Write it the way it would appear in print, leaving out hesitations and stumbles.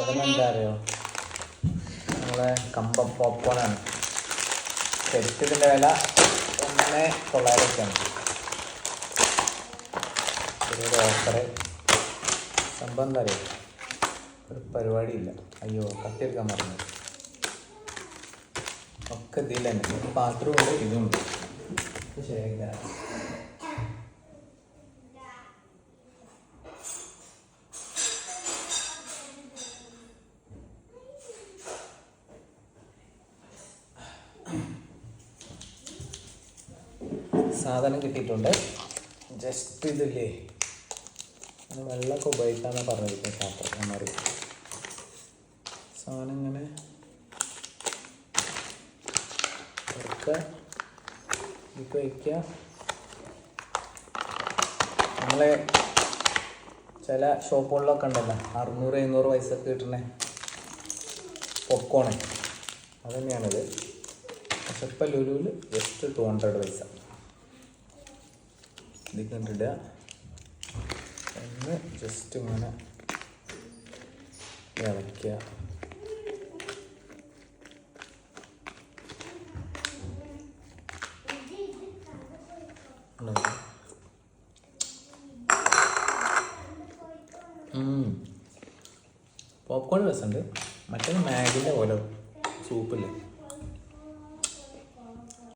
സാധനം എന്താ അറിയോ, നമ്മളെ കമ്പം പോപ്കോണാണ്. ശരിക്കും വില 1,900 ചെറിയൊരു ഓഫറ്. സംഭവം എന്താ അറിയോ, ഒരു പരിപാടിയില്ല. അയ്യോ കത്തിയെടുക്കാൻ പറഞ്ഞു. ഒക്കെ ഇതിൽ തന്നെ പാത്രമുണ്ട്, ഇതുണ്ട്. ശരിയാ സാധനം കിട്ടിയിട്ടുണ്ട്. ജസ്റ്റ് ഇതില്ലേ വെള്ളമൊക്കെ ഉപയോഗിക്കാമെന്ന് പറഞ്ഞിരിക്കും പാത്രം. ഞാൻ സാധനം ഇങ്ങനെ ഒക്കെ ഇപ്പം വയ്ക്കുക. നമ്മളെ ചില ഷോപ്പുകളിലൊക്കെ ഉണ്ടല്ലോ 600-700 പൈസക്ക് കിട്ടുന്ന പോപ്കോണ്, അത് തന്നെയാണിത്. പക്ഷെ ഇപ്പം ലുലുവിൽ ജസ്റ്റ് 200 പൈസ. ഇത് കണ്ടിടുക, ഒന്ന് ജസ്റ്റ് ഇങ്ങനെ ഇളക്കുക. പോപ്കോൺ രസമുണ്ട്. മറ്റേ മാഗിൻ്റെ പോലെ സൂപ്പില്ലേ